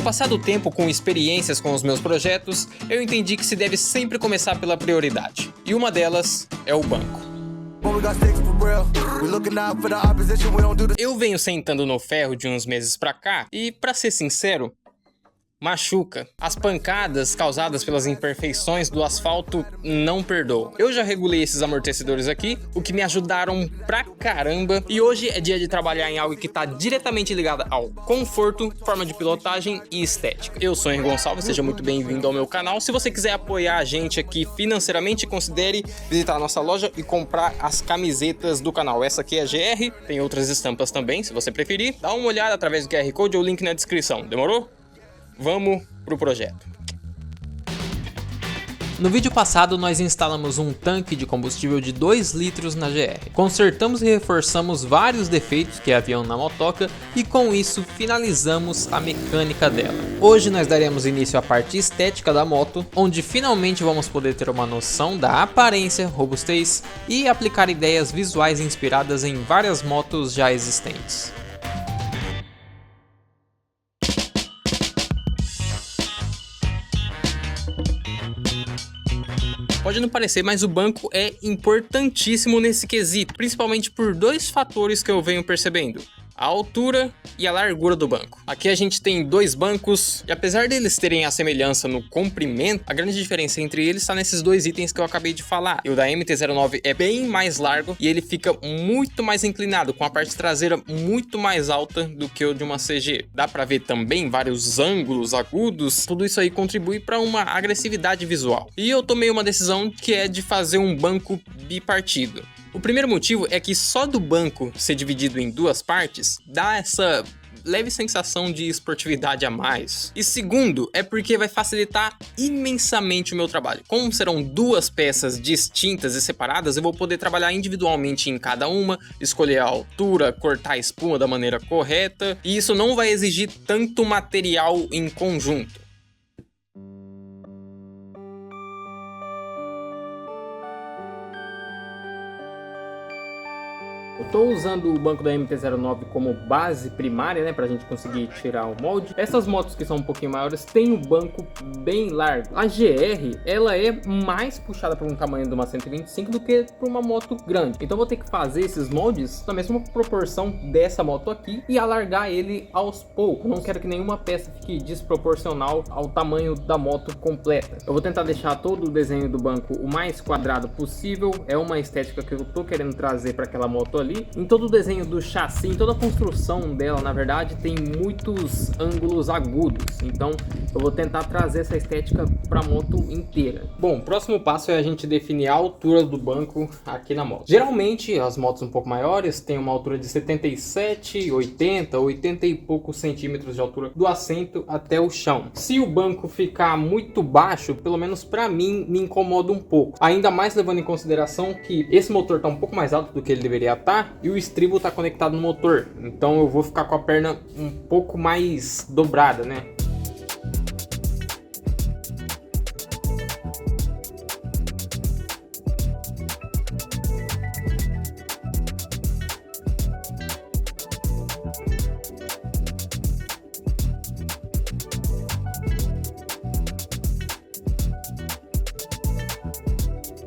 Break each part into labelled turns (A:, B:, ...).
A: passar do tempo com experiências com os meus projetos, eu entendi que se deve sempre começar pela prioridade. E uma delas é o banco. Eu venho sentando no ferro de uns meses pra cá e, pra ser sincero, machuca. As pancadas causadas pelas imperfeições do asfalto não perdoam. Eu já regulei esses amortecedores aqui, o que me ajudaram pra caramba. E hoje é dia de trabalhar em algo que tá diretamente ligado ao conforto, forma de pilotagem e estética. Eu sou Henrique Gonçalves, seja muito bem-vindo ao meu canal. Se você quiser apoiar a gente aqui financeiramente, considere visitar a nossa loja e comprar as camisetas do canal. Essa aqui é a GR, tem outras estampas também, se você preferir. Dá uma olhada através do QR Code ou link na descrição, demorou? Vamos pro projeto. No vídeo passado nós instalamos um tanque de combustível de 2 litros na GR. Consertamos e reforçamos vários defeitos que haviam na motoca e com isso finalizamos a mecânica dela. Hoje nós daremos início à parte estética da moto, onde finalmente vamos poder ter uma noção da aparência, robustez e aplicar ideias visuais inspiradas em várias motos já existentes. Pode não parecer, mas o banco é importantíssimo nesse quesito, principalmente por dois fatores que eu venho percebendo: a altura e a largura do banco. Aqui a gente tem dois bancos e apesar deles terem a semelhança no comprimento, a grande diferença entre eles está nesses dois itens que eu acabei de falar. E o da MT-09 é bem mais largo e ele fica muito mais inclinado, com a parte traseira muito mais alta do que o de uma CG. Dá pra ver também vários ângulos agudos, tudo isso aí contribui para uma agressividade visual. E eu tomei uma decisão que é de fazer um banco bipartido. O primeiro motivo é que só do banco ser dividido em duas partes dá essa leve sensação de esportividade a mais. E segundo, é porque vai facilitar imensamente o meu trabalho. Como serão duas peças distintas e separadas, eu vou poder trabalhar individualmente em cada uma, escolher a altura, cortar a espuma da maneira correta, e isso não vai exigir tanto material em conjunto. Eu tô usando o banco da MT-09 como base primária, né, pra gente conseguir tirar o molde. Essas motos que são um pouquinho maiores têm o banco bem largo. A GR, ela é mais puxada para um tamanho de uma 125 do que para uma moto grande. Então eu vou ter que fazer esses moldes na mesma proporção dessa moto aqui e alargar ele aos poucos. Eu não quero que nenhuma peça fique desproporcional ao tamanho da moto completa. Eu vou tentar deixar todo o desenho do banco o mais quadrado possível. É uma estética que eu tô querendo trazer para aquela moto ali. Em todo o desenho do chassi, em toda a construção dela, na verdade, tem muitos ângulos agudos. Então eu vou tentar trazer essa estética para a moto inteira. Bom, o próximo passo é a gente definir a altura do banco aqui na moto. Geralmente as motos um pouco maiores têm uma altura de 77, 80, 80 e poucos centímetros de altura do assento até o chão. Se o banco ficar muito baixo, pelo menos para mim, me incomoda um pouco. Ainda mais levando em consideração que esse motor está um pouco mais alto do que ele deveria estar e o estribo está conectado no motor. Então eu vou ficar com a perna um pouco mais dobrada, né?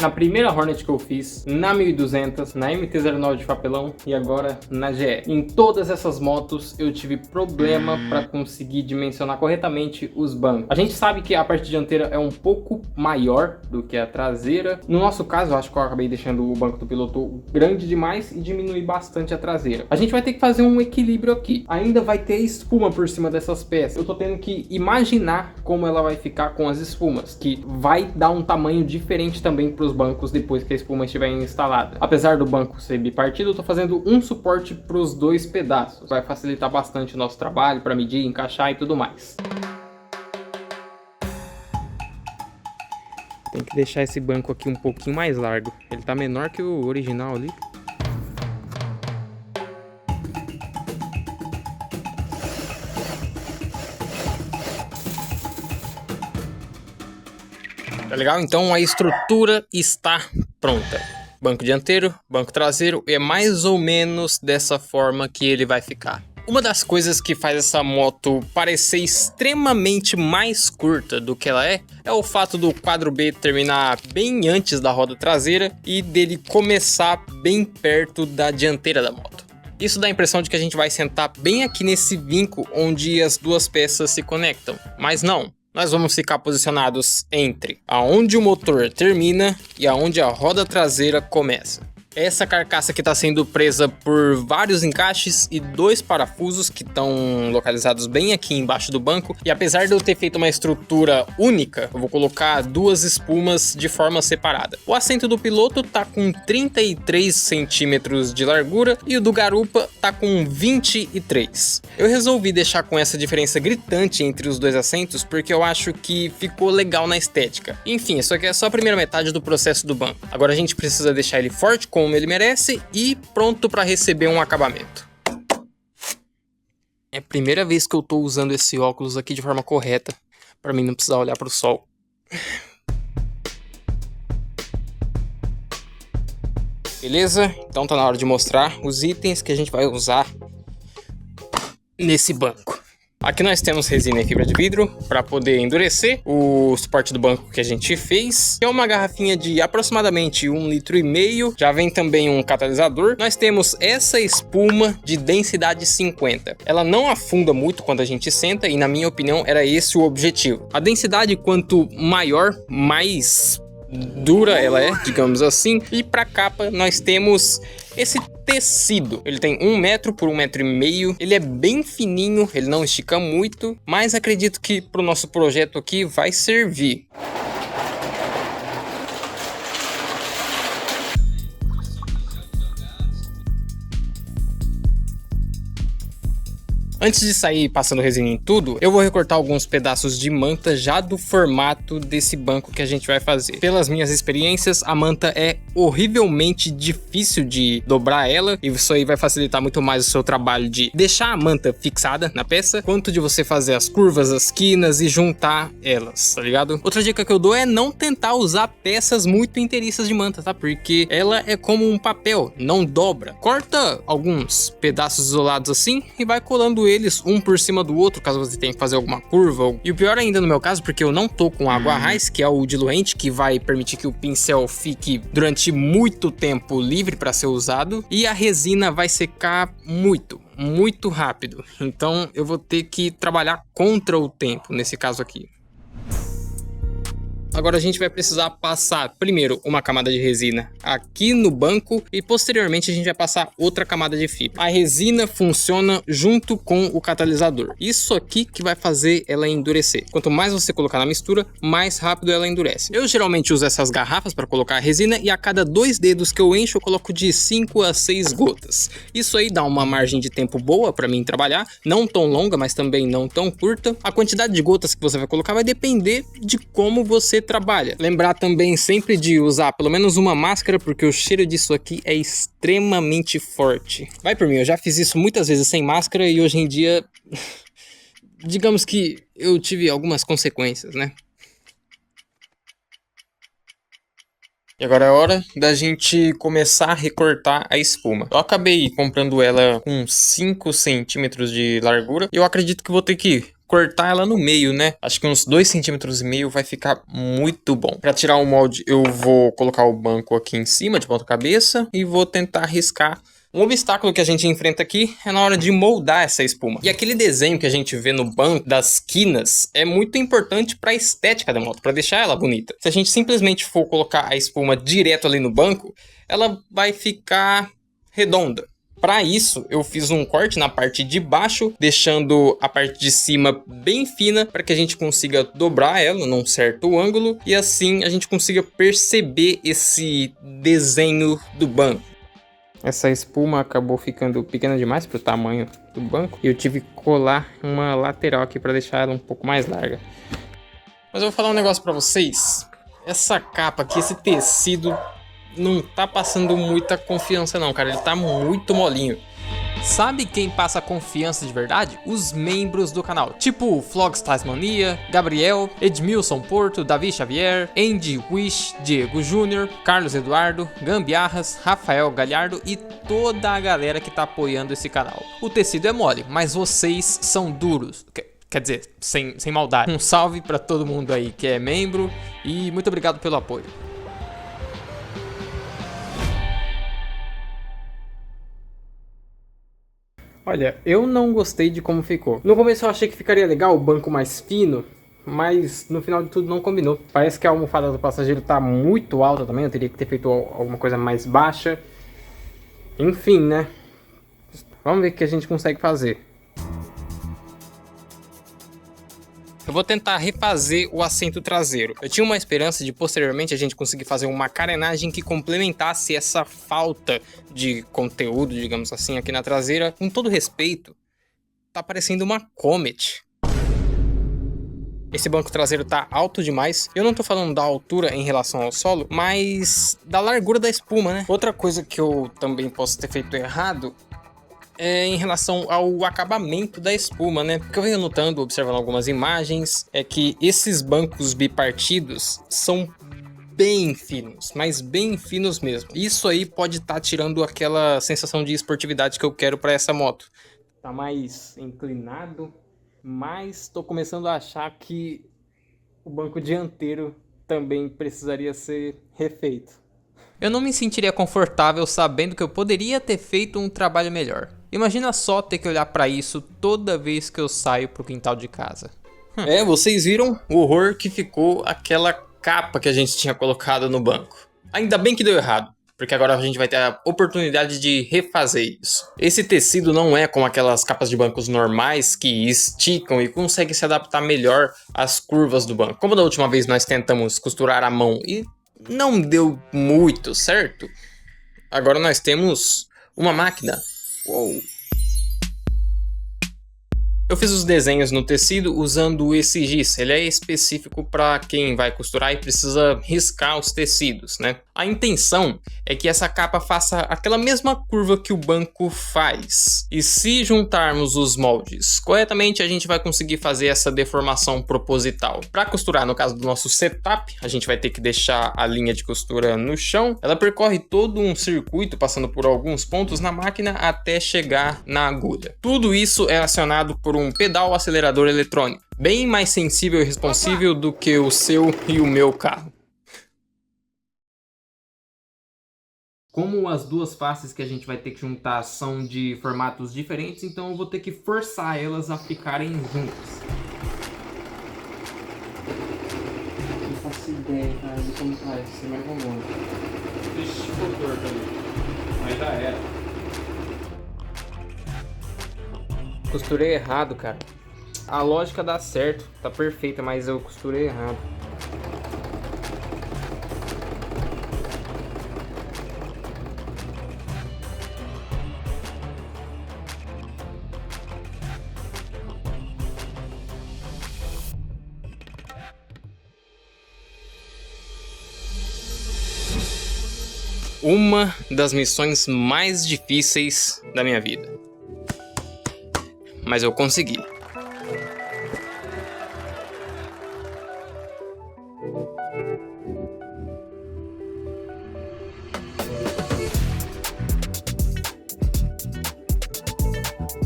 A: Na primeira Hornet que eu fiz, na 1200, na MT-09 de papelão e agora na GR. Em todas essas motos eu tive problema para conseguir dimensionar corretamente os bancos. A gente sabe que a parte dianteira é um pouco maior do que a traseira. No nosso caso, eu acho que eu acabei deixando o banco do piloto grande demais e diminui bastante a traseira. A gente vai ter que fazer um equilíbrio aqui. Ainda vai ter espuma por cima dessas peças. Eu tô tendo que imaginar como ela vai ficar com as espumas, que vai dar um tamanho diferente também para os bancos depois que a espuma estiver instalada. Apesar do banco ser bipartido, eu tô fazendo um suporte para os dois pedaços. Vai facilitar bastante o nosso trabalho para medir, encaixar e tudo mais. Tem que deixar esse banco aqui um pouquinho mais largo. Ele tá menor que o original ali. Tá legal? Então a estrutura está pronta. Banco dianteiro, banco traseiro, é mais ou menos dessa forma que ele vai ficar. Uma das coisas que faz essa moto parecer extremamente mais curta do que ela é o fato do quadro B terminar bem antes da roda traseira e dele começar bem perto da dianteira da moto. Isso dá a impressão de que a gente vai sentar bem aqui nesse vinco onde as duas peças se conectam, mas não. Nós vamos ficar posicionados entre aonde o motor termina e aonde a roda traseira começa. Essa carcaça que está sendo presa por vários encaixes e 2 parafusos que estão localizados bem aqui embaixo do banco. E apesar de eu ter feito uma estrutura única, eu vou colocar 2 espumas de forma separada. O assento do piloto tá com 33 centímetros de largura e o do garupa tá com 23. Eu resolvi deixar com essa diferença gritante entre os 2 assentos porque eu acho que ficou legal na estética. Enfim, isso aqui é só a primeira metade do processo do banco. Agora a gente precisa deixar ele forte como ele merece e pronto para receber um acabamento. É a primeira vez que eu tô usando esse óculos aqui de forma correta, para mim não precisar olhar para o sol. Beleza? Então tá na hora de mostrar os itens que a gente vai usar nesse banco. Aqui nós temos resina e fibra de vidro para poder endurecer o suporte do banco que a gente fez. É uma garrafinha de aproximadamente 1,5 litro. Já vem também um catalisador. Nós temos essa espuma de densidade 50. Ela não afunda muito quando a gente senta e na minha opinião era esse o objetivo. A densidade quanto maior, mais dura ela é, digamos assim. E para capa nós temos esse tecido. Ele tem 1 metro por 1,5 metro. Ele é bem fininho, ele não estica muito, mas acredito que para o nosso projeto aqui vai servir. Antes de sair passando resina em tudo, eu vou recortar alguns pedaços de manta já do formato desse banco que a gente vai fazer. Pelas minhas experiências, a manta é horrivelmente difícil de dobrar ela, e isso aí vai facilitar muito mais o seu trabalho de deixar a manta fixada na peça, quanto de você fazer as curvas, as quinas e juntar elas, tá ligado? Outra dica que eu dou é não tentar usar peças muito inteiriças de manta, tá? Porque ela é como um papel, não dobra. Corta alguns pedaços isolados assim e vai colando eles um por cima do outro, caso você tenha que fazer alguma curva. E o pior ainda no meu caso, porque eu não tô com água raiz, que é o diluente que vai permitir que o pincel fique durante muito tempo livre para ser usado, e a resina vai secar muito rápido. Então eu vou ter que trabalhar contra o tempo nesse caso aqui. Agora a gente vai precisar passar primeiro uma camada de resina aqui no banco e posteriormente a gente vai passar outra camada de fibra. A resina funciona junto com o catalisador. Isso aqui que vai fazer ela endurecer. Quanto mais você colocar na mistura, mais rápido ela endurece. Eu geralmente uso essas garrafas para colocar a resina e a cada 2 dedos que eu encho eu coloco de 5 a 6 gotas. Isso aí dá uma margem de tempo boa para mim trabalhar, não tão longa, mas também não tão curta. A quantidade de gotas que você vai colocar vai depender de como você trabalha. Lembrar também sempre de usar pelo menos uma máscara, porque o cheiro disso aqui é extremamente forte. Vai por mim, eu já fiz isso muitas vezes sem máscara e hoje em dia, digamos que eu tive algumas consequências, né? E agora é hora da gente começar a recortar a espuma. Eu acabei comprando ela com 5 centímetros de largura e eu acredito que vou ter que cortar ela no meio, né? Acho que uns 2,5 centímetros vai ficar muito bom. Para tirar o molde, eu vou colocar o banco aqui em cima, de ponta cabeça, e vou tentar riscar. Um obstáculo que a gente enfrenta aqui é na hora de moldar essa espuma. E aquele desenho que a gente vê no banco das quinas é muito importante para a estética da moto, para deixar ela bonita. Se a gente simplesmente for colocar a espuma direto ali no banco, ela vai ficar redonda. Para isso, eu fiz um corte na parte de baixo, deixando a parte de cima bem fina, para que a gente consiga dobrar ela num certo ângulo, e assim a gente consiga perceber esse desenho do banco. Essa espuma acabou ficando pequena demais para o tamanho do banco, e eu tive que colar uma lateral aqui para deixar ela um pouco mais larga. Mas eu vou falar um negócio para vocês. Essa capa aqui, esse tecido, não tá passando muita confiança não, cara. Ele tá muito molinho.
B: Sabe quem passa confiança de verdade? Os membros do canal, tipo Vlogs Tasmania, Gabriel, Edmilson Porto, Davi Xavier, Andy Wish, Diego Júnior, Carlos Eduardo, Gambiarras, Rafael Galhardo e toda a galera que tá apoiando esse canal. O tecido é mole, mas vocês são duros. Quer dizer, sem maldade. Um salve pra todo mundo aí que é membro e muito obrigado pelo apoio.
A: Olha, eu não gostei de como ficou. No começo eu achei que ficaria legal o banco mais fino, mas no final de tudo não combinou. Parece que a almofada do passageiro tá muito alta também, eu teria que ter feito alguma coisa mais baixa. Enfim, né? Vamos ver o que a gente consegue fazer. Eu vou tentar refazer o assento traseiro. Eu tinha uma esperança de posteriormente a gente conseguir fazer uma carenagem que complementasse essa falta de conteúdo, digamos assim, aqui na traseira. Com todo respeito, tá parecendo uma Comet. Esse banco traseiro tá alto demais. Eu não tô falando da altura em relação ao solo, mas da largura da espuma, né? Outra coisa que eu também posso ter feito errado é em relação ao acabamento da espuma, né? Porque eu venho notando, observando algumas imagens, é que esses bancos bipartidos são bem finos, mas bem finos mesmo. Isso aí pode estar tirando aquela sensação de esportividade que eu quero para essa moto. Tá mais inclinado, mas tô começando a achar que o banco dianteiro também precisaria ser refeito.
B: Eu não me sentiria confortável sabendo que eu poderia ter feito um trabalho melhor. Imagina só ter que olhar pra isso toda vez que eu saio pro quintal de casa.
A: É, vocês viram o horror que ficou aquela capa que a gente tinha colocado no banco. Ainda bem que deu errado, porque agora a gente vai ter a oportunidade de refazer isso. Esse tecido não é como aquelas capas de bancos normais que esticam e conseguem se adaptar melhor às curvas do banco. Como da última vez nós tentamos costurar à mão e não deu muito certo, agora nós temos uma máquina. Uou. Eu fiz os desenhos no tecido usando esse giz. Ele é específico para quem vai costurar e precisa riscar os tecidos, né? A intenção é que essa capa faça aquela mesma curva que o banco faz. E se juntarmos os moldes corretamente, a gente vai conseguir fazer essa deformação proposital. Para costurar, no caso do nosso setup, a gente vai ter que deixar a linha de costura no chão. Ela percorre todo um circuito, passando por alguns pontos na máquina até chegar na agulha. Tudo isso é acionado por um pedal acelerador eletrônico, bem mais sensível e responsível do que o seu e o meu carro. Como as duas faces que a gente vai ter que juntar são de formatos diferentes, então eu vou ter que forçar elas a ficarem juntas. Não faço ideia, cara, de como vai ser, mas vamos lá. Deixa ficou torto ali, mas já era. Costurei errado, cara. A lógica dá certo, tá perfeita, mas eu costurei errado. Uma das missões mais difíceis da minha vida. Mas eu consegui.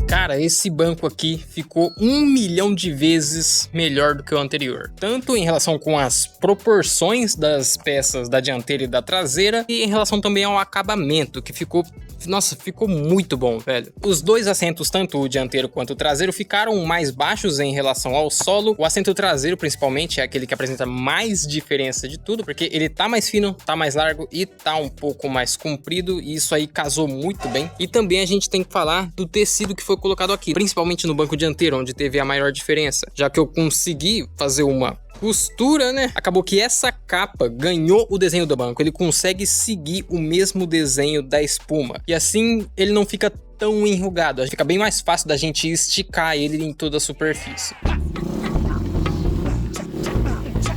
A: Cara, esse banco aqui ficou 1 milhão de vezes melhor do que o anterior. Tanto em relação com as proporções das peças da dianteira e da traseira, e em relação também ao acabamento, que ficou... Nossa, ficou muito bom, velho. Os dois assentos, tanto o dianteiro quanto o traseiro, ficaram mais baixos em relação ao solo. O assento traseiro, principalmente, é aquele que apresenta mais diferença de tudo, porque ele tá mais fino, tá mais largo e tá um pouco mais comprido, e isso aí casou muito bem. E também a gente tem que falar do tecido que foi colocado aqui, principalmente no banco dianteiro, onde teve a maior diferença, já que eu consegui fazer uma costura, né? Acabou que essa capa ganhou o desenho do banco. Ele consegue seguir o mesmo desenho da espuma. E assim ele não fica tão enrugado. Fica bem mais fácil da gente esticar ele em toda a superfície.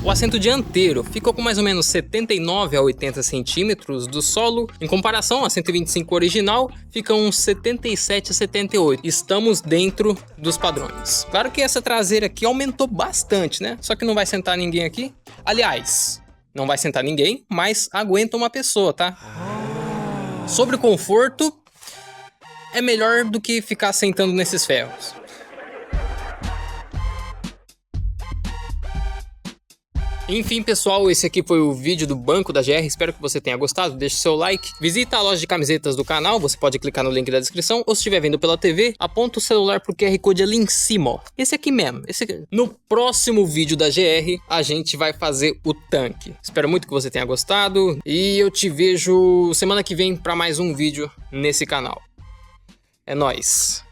A: O assento dianteiro ficou com mais ou menos 79 a 80 centímetros do solo, em comparação a 125 original, fica uns 77 a 78. Estamos dentro dos padrões. Claro que essa traseira aqui aumentou bastante, né? Só que não vai sentar ninguém aqui. Aliás, não vai sentar ninguém, mas aguenta uma pessoa, tá? Sobre o conforto, é melhor do que ficar sentando nesses ferros. Enfim, pessoal, esse aqui foi o vídeo do banco da GR, espero que você tenha gostado, deixe seu like, visita a loja de camisetas do canal, você pode clicar no link da descrição, ou se estiver vendo pela TV, aponta o celular pro QR Code ali em cima, ó. Esse aqui mesmo, esse aqui. No próximo vídeo da GR, a gente vai fazer o tanque. Espero muito que você tenha gostado, e eu te vejo semana que vem para mais um vídeo nesse canal. É nóis!